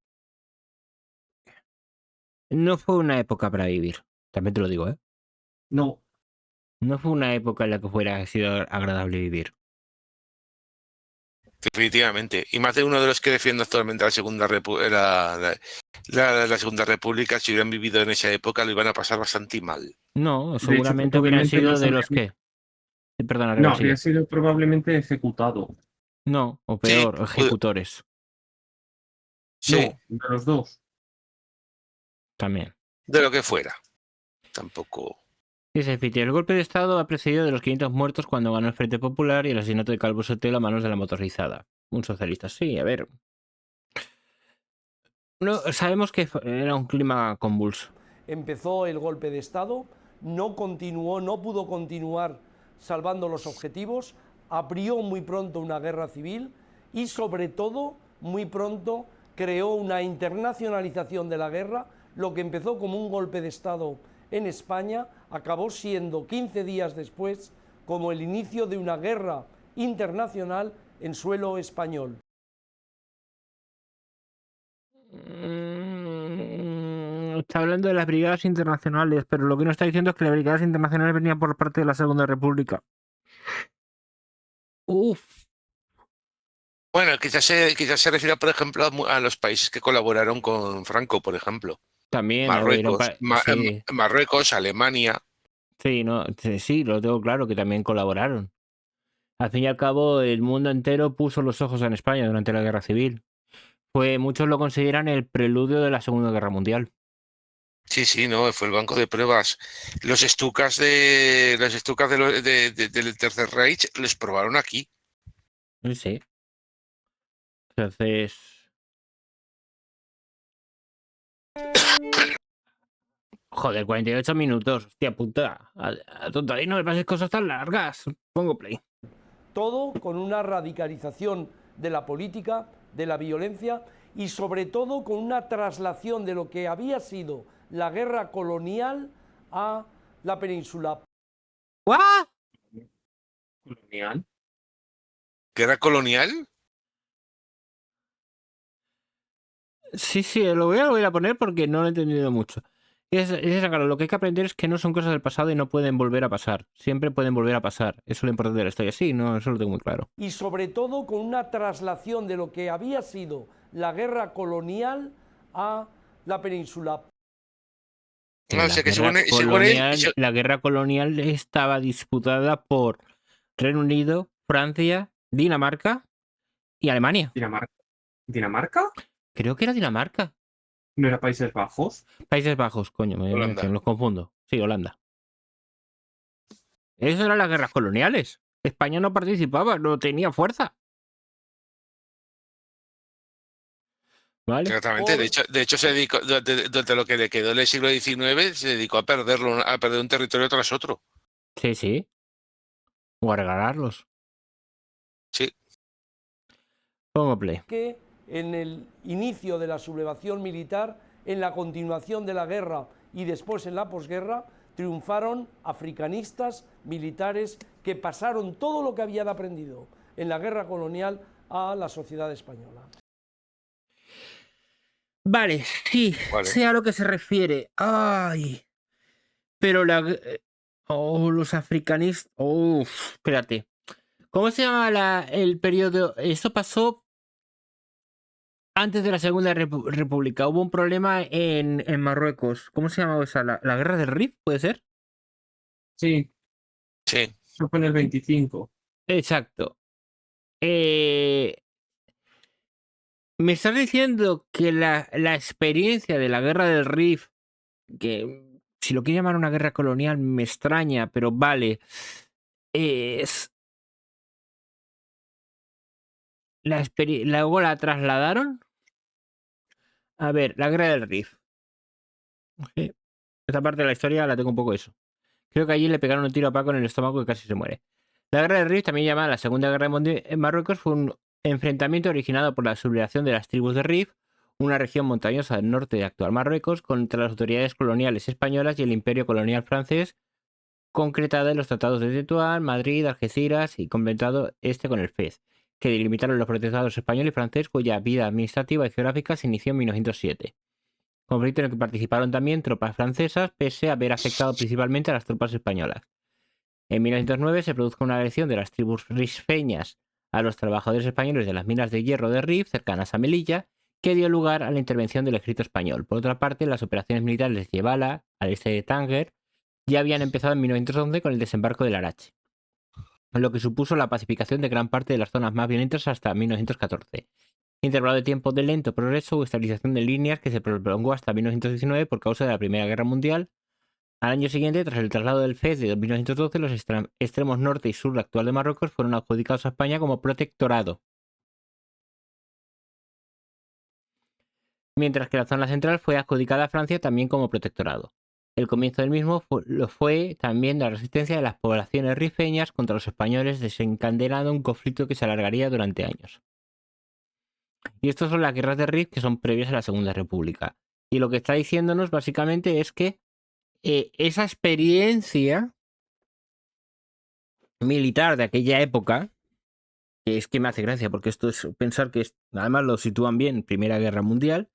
no fue una época para vivir, también te lo digo, ¿eh? No. No fue una época en la que hubiera sido agradable vivir. Definitivamente. Y más de uno de los que defiende actualmente la Segunda la Segunda República, si hubieran vivido en esa época, lo iban a pasar bastante mal. No, seguramente hubieran sido de los que... Perdona, no, habría sido probablemente ejecutado. No, o peor, sí, ejecutores. Sí. No, de los dos. También. De lo que fuera. Tampoco... Dice Fiti, el golpe de Estado ha precedido de los 500 muertos cuando ganó el Frente Popular y el asesinato de Calvo Sotelo a manos de la motorizada. Un socialista, sí, a ver. No, sabemos que era un clima convulso. Empezó el golpe de Estado, no continuó, no pudo continuar salvando los objetivos, abrió muy pronto una guerra civil y sobre todo muy pronto creó una internacionalización de la guerra. Lo que empezó como un golpe de Estado en España acabó siendo 15 días después como el inicio de una guerra internacional en suelo español. Está hablando de las brigadas internacionales, pero lo que no está diciendo es que las brigadas internacionales venían por parte de la Segunda República. Uf. Bueno, quizás se refiera, por ejemplo, a los países que colaboraron con Franco, por ejemplo. También. Marruecos, Alemania. Sí, sí, lo tengo claro, que también colaboraron. Al fin y al cabo, el mundo entero puso los ojos en España durante la Guerra Civil. Muchos lo consideran el preludio de la Segunda Guerra Mundial. Sí, no, fue el banco de pruebas. Los Stukas del Tercer Reich les probaron aquí. Sí. Entonces... Joder, 48 minutos. Hostia puta. A tonta, y no me pases cosas tan largas. Pongo play. Todo con una radicalización de la política, de la violencia y sobre todo con una traslación de lo que había sido la guerra colonial a la península. ¿What? ¿Colonial? ¿Guerra colonial? Sí, lo voy a poner porque no lo he entendido mucho. Claro, lo que hay que aprender es que no son cosas del pasado y no pueden volver a pasar. Siempre pueden volver a pasar. Eso es lo importante de la historia. Sí, no, eso lo tengo muy claro. Y sobre todo con una traslación de lo que había sido la guerra colonial a la península. La guerra colonial estaba disputada por Reino Unido, Francia, Dinamarca y Alemania. ¿Dinamarca? Creo que era Dinamarca. ¿No era Países Bajos? Países Bajos, coño, Holanda. los confundo. Sí, Holanda. Eso eran las guerras coloniales. España no participaba, no tenía fuerza. ¿Vale? Exactamente. De hecho se dedicó, durante lo que le quedó del siglo XIX, se dedicó a perderlo, a perder un territorio tras otro. Sí, sí. O a regalarlos. Sí. Pongo play. Que en el inicio de la sublevación militar, en la continuación de la guerra y después en la posguerra, triunfaron africanistas militares que pasaron todo lo que habían aprendido en la guerra colonial a la sociedad española. Vale, sí, Vale. sé a lo que se refiere. Ay. Pero los africanistas. Espérate. ¿Cómo se llama el periodo? Esto pasó antes de la Segunda República. Hubo un problema en Marruecos. ¿Cómo se llamaba esa? ¿La guerra del Rif? ¿Puede ser? Sí, Sí. eso fue en el 25. Exacto. Me estás diciendo que la experiencia de la guerra del Rif, que si lo quiero llamar una guerra colonial me extraña, pero vale, luego la trasladaron. A ver, la guerra del Rif. Sí. Esta parte de la historia la tengo un poco eso. Creo que allí le pegaron un tiro a Paco en el estómago y casi se muere. La guerra del Rif, también llamada la Segunda Guerra Mundial en Marruecos, fue un enfrentamiento originado por la sublevación de las tribus de Rif, una región montañosa del norte de actual Marruecos, contra las autoridades coloniales españolas y el imperio colonial francés, concretada en los tratados de Tetuán, Madrid, Algeciras y completado con el Fez, que delimitaron los protectorados español y francés, cuya vida administrativa y geográfica se inició en 1907. Conflicto en el que participaron también tropas francesas, pese a haber afectado principalmente a las tropas españolas. En 1909 se produjo una agresión de las tribus rifeñas a los trabajadores españoles de las minas de hierro de Rif, cercanas a Melilla, que dio lugar a la intervención del ejército español. Por otra parte, las operaciones militares de Yebala, al este de Tánger, ya habían empezado en 1911 con el desembarco del Larache, lo que supuso la pacificación de gran parte de las zonas más violentas hasta 1914. Intervalo de tiempo de lento progreso o estabilización de líneas que se prolongó hasta 1919 por causa de la Primera Guerra Mundial. Al año siguiente, tras el traslado del Fez de 1912, los extremos norte y sur actual de Marruecos fueron adjudicados a España como protectorado, mientras que la zona central fue adjudicada a Francia también como protectorado. El comienzo del mismo fue también la resistencia de las poblaciones rifeñas contra los españoles, desencadenando un conflicto que se alargaría durante años. Y estas son las guerras de Rif que son previas a la Segunda República. Y lo que está diciéndonos básicamente es que esa experiencia militar de aquella época, que es que me hace gracia porque esto es pensar que además lo sitúan bien, Primera Guerra Mundial,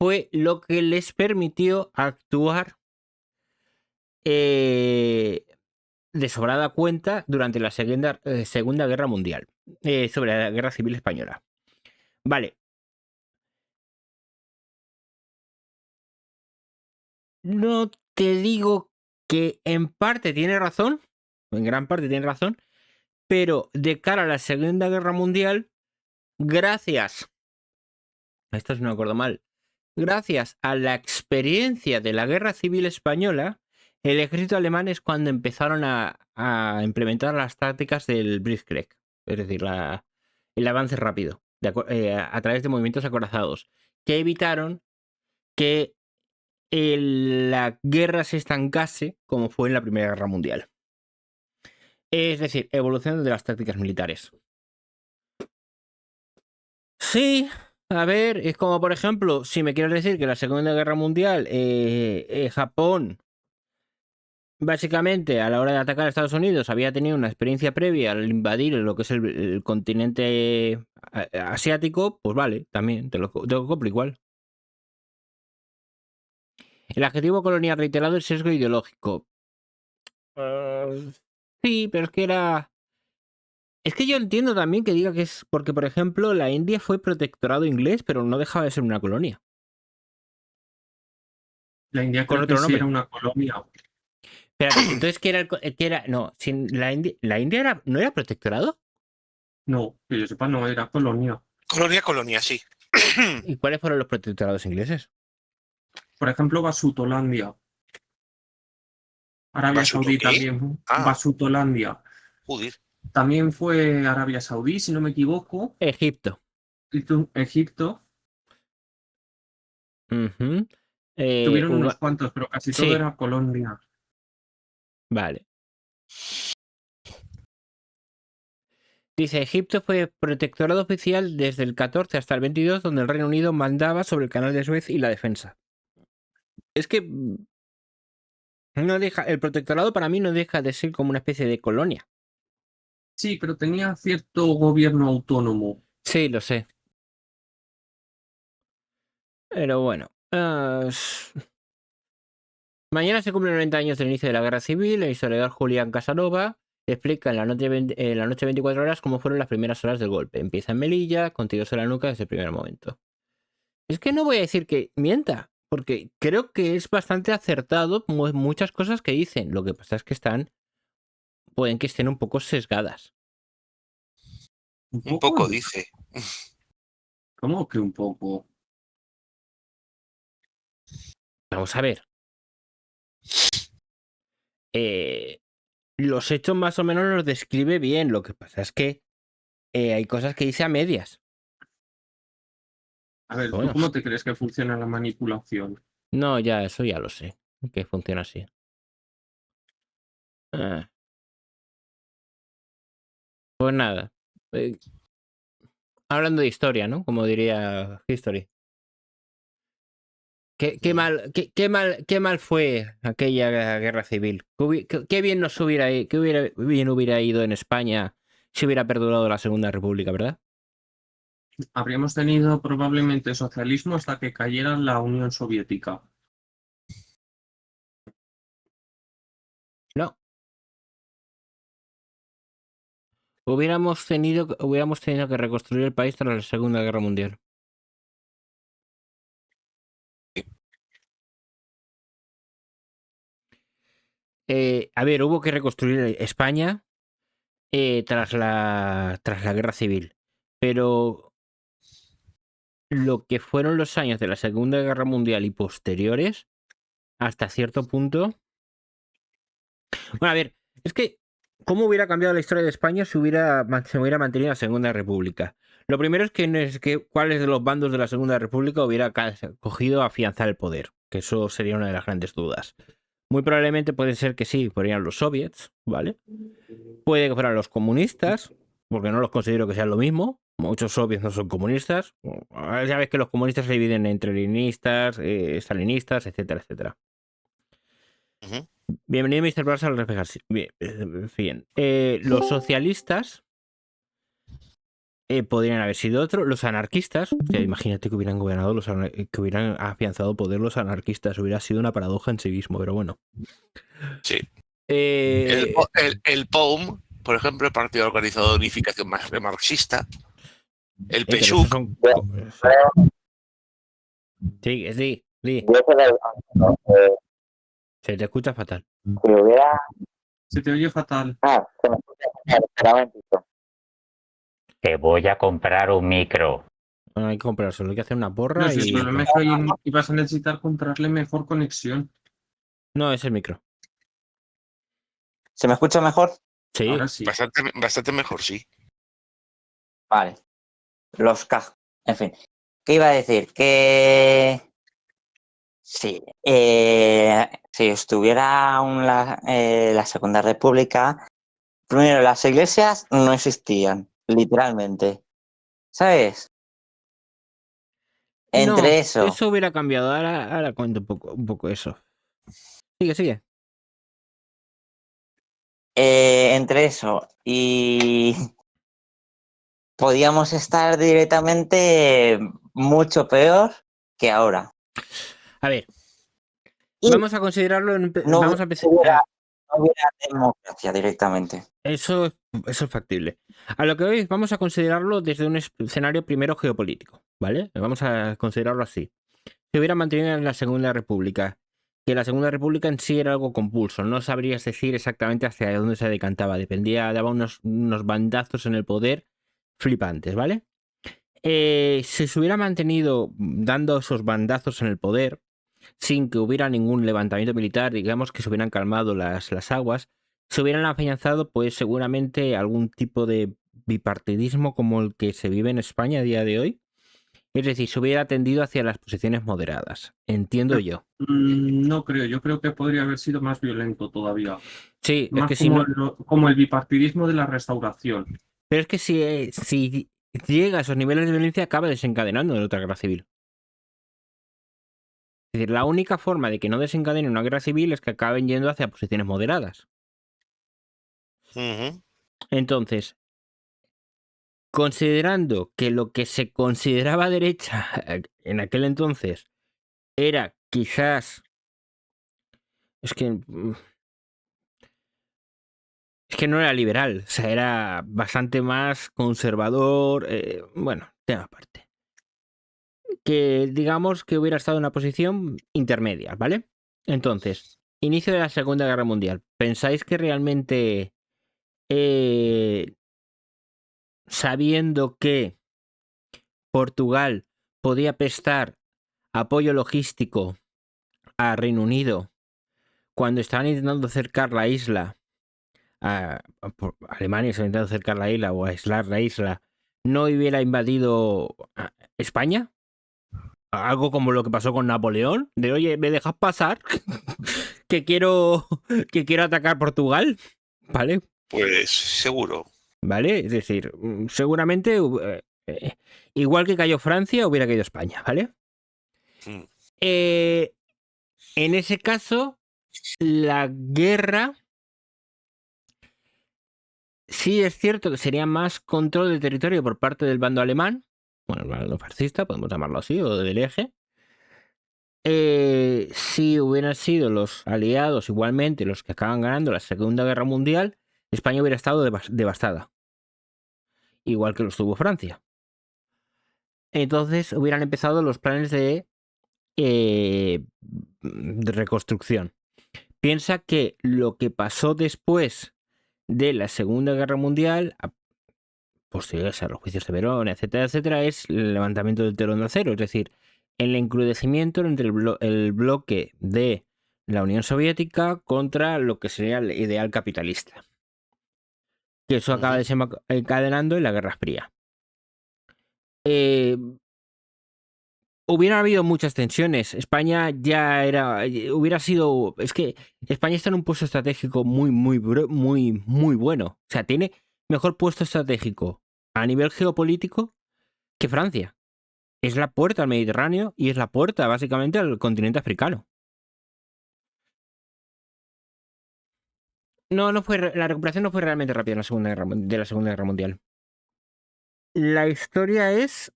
fue lo que les permitió actuar de sobrada cuenta durante la Segunda Guerra Mundial, sobre la Guerra Civil Española. Vale. No te digo que en parte tiene razón, en gran parte tiene razón, pero de cara a la Segunda Guerra Mundial, gracias, esto si no me acuerdo mal, gracias a la experiencia de la Guerra Civil Española, el ejército alemán es cuando empezaron a implementar las tácticas del Blitzkrieg, es decir, el avance rápido, a través de movimientos acorazados, que evitaron que la guerra se estancase como fue en la Primera Guerra Mundial. Es decir, evolución de las tácticas militares. Sí, a ver, es como por ejemplo, si me quieres decir que en la Segunda Guerra Mundial Japón, básicamente a la hora de atacar a Estados Unidos, había tenido una experiencia previa al invadir lo que es el continente asiático, pues vale, también te lo compro igual. El adjetivo colonial reiterado es sesgo ideológico. Sí, pero es que era... Es que yo entiendo también que diga que es porque, por ejemplo, la India fue protectorado inglés, pero no dejaba de ser una colonia. La India Con creo otro que sí nombre. era una colonia. Espérate, entonces, ¿qué era? No, ¿la India no era protectorado? No, que yo sepa, no era colonia. Colonia, sí. ¿Y cuáles fueron los protectorados ingleses? Por ejemplo, Basutolandia. Arabia ¿Basuto Saudí qué? también. Ah, Basutolandia. joder. También fue Arabia Saudí, si no me equivoco. Egipto. Egipto. Ujú. Tuvieron unos cuantos, pero casi todo Sí, era Colombia. vale. Dice, Egipto fue protectorado oficial desde el 14 hasta el 22, donde el Reino Unido mandaba sobre el canal de Suez y la defensa. Es que no deja, el protectorado para mí no deja de ser como una especie de colonia. Sí, pero tenía cierto gobierno autónomo. Sí, lo sé. Pero bueno. Mañana se cumplen 90 años del inicio de la Guerra Civil. El historiador Julián Casanova explica en la noche 24 horas cómo fueron las primeras horas del golpe. Empieza en Melilla, con tiros en la nuca desde el primer momento. Es que no voy a decir que mienta, porque creo que es bastante acertado muchas cosas que dicen. Lo que pasa es que pueden que estén un poco sesgadas. Un poco dice. ¿Cómo que un poco? Vamos a ver. Los hechos más o menos los describe bien. Lo que pasa es que hay cosas que dice a medias. A ver, ¿tú Bueno. cómo te crees que funciona la manipulación? No, ya, eso ya lo sé. Que funciona así. Pues nada. Hablando de historia, ¿no? Como diría History. Qué mal fue aquella guerra civil. Qué bien nos hubiera ido en España si hubiera perdurado la Segunda República, ¿verdad? Habríamos tenido probablemente socialismo hasta que cayera la Unión Soviética. No. Hubiéramos tenido que reconstruir el país tras la Segunda Guerra Mundial. A ver, hubo que reconstruir España tras la Guerra Civil. Pero lo que fueron los años de la Segunda Guerra Mundial y posteriores, hasta cierto punto... Bueno, a ver, es que ¿cómo hubiera cambiado la historia de España si se hubiera mantenido la Segunda República? Lo primero es que cuáles de los bandos de la Segunda República hubiera cogido a afianzar el poder, que eso sería una de las grandes dudas. Muy probablemente puede ser que sí, podrían los soviets, ¿vale? Puede que fueran los comunistas, porque no los considero que sean lo mismo. Muchos soviets no son comunistas. Ya ves que los comunistas se dividen entre leninistas, stalinistas, etcétera, etcétera. Bienvenido, Mr. Barça, al reflejarse. Bien. Los socialistas podrían haber sido otros. Los anarquistas, o sea, imagínate que hubieran gobernado que hubieran afianzado poder los anarquistas. Hubiera sido una paradoja en sí mismo, pero bueno. Sí. El POUM, por ejemplo, el Partido Organizado de Unificación Marxista. El PSUC. Sí. Se te escucha fatal. Se te oye fatal. Se me escucha fatal. Espera un momentito. Que voy a comprar un micro. No hay que comprárselo, hay que hacer una porra No, si y... el problema es que vas a necesitar comprarle mejor conexión. No, es el micro. ¿Se me escucha mejor? Sí. Ahora sí. Bastante mejor, sí. Vale. Los cajos. En fin. ¿Qué iba a decir? Que... Sí. Si estuviera la Segunda República, primero las iglesias no existían, literalmente. ¿Sabes? Entre eso. Eso hubiera cambiado. Ahora cuento un poco eso. Sigue. Entre eso y podíamos estar directamente mucho peor que ahora. A ver, vamos a considerarlo. Vamos a empezar. No hubiera democracia directamente. Eso es factible. A lo que hoy vamos a considerarlo desde un escenario primero geopolítico, ¿vale? Vamos a considerarlo así. Si hubiera mantenido en la Segunda República, que la Segunda República en sí era algo compulso, no sabrías decir exactamente hacia dónde se decantaba, daba unos bandazos en el poder flipantes, ¿vale? Si se hubiera mantenido dando esos bandazos en el poder, sin que hubiera ningún levantamiento militar, digamos que se hubieran calmado las aguas, se hubieran afianzado pues seguramente algún tipo de bipartidismo como el que se vive en España a día de hoy. Es decir, se hubiera tendido hacia las posiciones moderadas, entiendo yo. No creo, yo creo que podría haber sido más violento todavía. Sí, Más es que como, si no, como el bipartidismo de la Restauración. pero es que si llega a esos niveles de violencia acaba desencadenando en otra guerra civil. Es decir, la única forma de que no desencadene una guerra civil es que acaben yendo hacia posiciones moderadas. Entonces, considerando que lo que se consideraba derecha en aquel entonces era quizás... Es que no era liberal, o sea, era bastante más conservador. Bueno, tema aparte. Que digamos que hubiera estado en una posición intermedia, ¿vale? Entonces, inicio de la Segunda Guerra Mundial. ¿Pensáis que realmente, sabiendo que Portugal podía prestar apoyo logístico a Reino Unido cuando estaban intentando acercar la isla, Alemania estaba intentando acercar la isla o aislar la isla, no hubiera invadido España? Algo como lo que pasó con Napoleón, de oye, ¿me dejas pasar? que quiero atacar Portugal, ¿vale? Pues seguro. ¿Vale? Es decir, seguramente igual que cayó Francia, hubiera caído España, ¿vale? En ese caso, la guerra sí es cierto que sería más control del territorio por parte del bando alemán, bueno, el bando fascista, podemos llamarlo así, o del eje. Si hubieran sido los aliados igualmente los que acaban ganando la Segunda Guerra Mundial, España hubiera estado devastada. Igual que lo estuvo Francia. Entonces hubieran empezado los planes de reconstrucción. Piensa que lo que pasó después de la Segunda Guerra Mundial, posteriores a los juicios de Verona, etcétera, etcétera, es el levantamiento del telón de acero, es decir, el encrudecimiento entre el bloque de la Unión Soviética contra lo que sería el ideal capitalista. Que eso acaba desencadenando en la Guerra Fría. Hubiera habido muchas tensiones. España ya hubiera sido... Es que España está en un puesto estratégico muy bueno. O sea, tiene mejor puesto estratégico a nivel geopolítico que Francia. Es la puerta al Mediterráneo y es la puerta básicamente al continente africano. La recuperación no fue realmente rápida en la Segunda Guerra Mundial. La historia es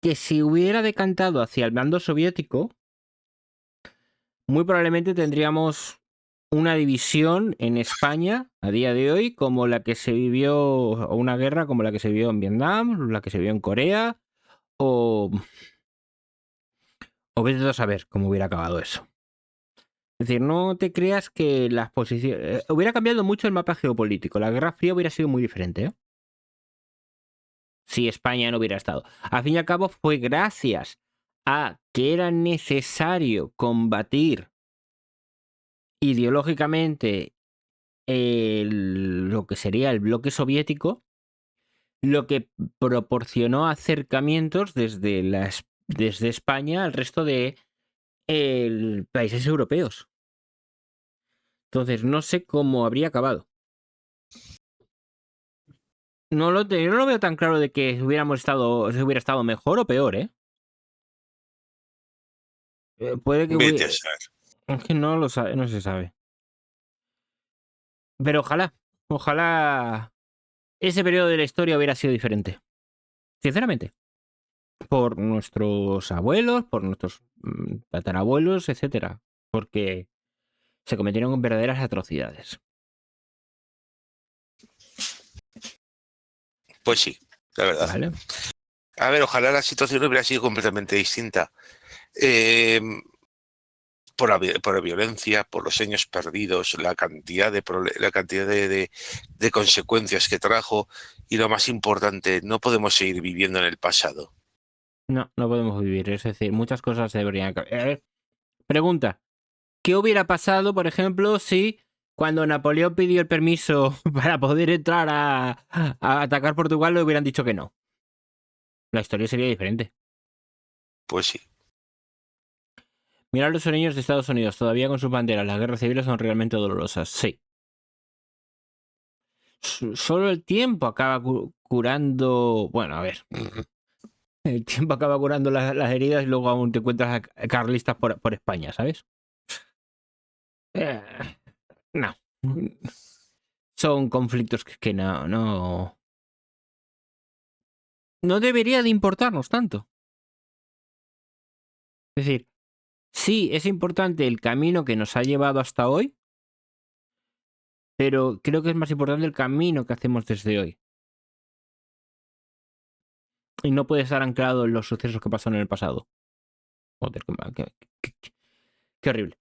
que si hubiera decantado hacia el bando soviético, muy probablemente tendríamos una división en España a día de hoy como la que se vivió, o una guerra como la que se vivió en Vietnam, la que se vivió en Corea, o vete a saber cómo hubiera acabado eso. Es decir, no te creas que las posiciones... hubiera cambiado mucho el mapa geopolítico. La Guerra Fría hubiera sido muy diferente, ¿eh? Si España no hubiera estado. Al fin y al cabo fue gracias a que era necesario combatir ideológicamente lo que sería el bloque soviético, lo que proporcionó acercamientos desde España al resto de países europeos. Entonces no sé cómo habría acabado. Yo no lo veo tan claro de que se hubiera estado mejor o peor, ¿eh? Puede que Vete a saber. Es que no se sabe. Pero ojalá ese periodo de la historia hubiera sido diferente. Sinceramente. Por nuestros abuelos, por nuestros tatarabuelos, etcétera. Porque se cometieron verdaderas atrocidades. Pues sí, la verdad. ¿Vale? A ver, ojalá la situación hubiera sido completamente distinta. Por la violencia, por los años perdidos, la cantidad de consecuencias que trajo, y lo más importante, no podemos seguir viviendo en el pasado. No podemos vivir. Es decir, muchas cosas deberían cambiar. Pregunta. ¿Qué hubiera pasado, por ejemplo, si cuando Napoleón pidió el permiso para poder entrar a atacar Portugal le hubieran dicho que no? La historia sería diferente. Pues sí. Mirad los niños de Estados Unidos, todavía con sus banderas. Las guerras civiles son realmente dolorosas. Sí. Solo el tiempo acaba curando... Bueno, a ver. El tiempo acaba curando las heridas y luego aún te encuentras a carlistas por España, ¿sabes? No. Son conflictos que no debería de importarnos tanto. Es decir, sí, es importante el camino que nos ha llevado hasta hoy, pero creo que es más importante el camino que hacemos desde hoy. Y no puede estar anclado en los sucesos que pasaron en el pasado. Joder, qué horrible.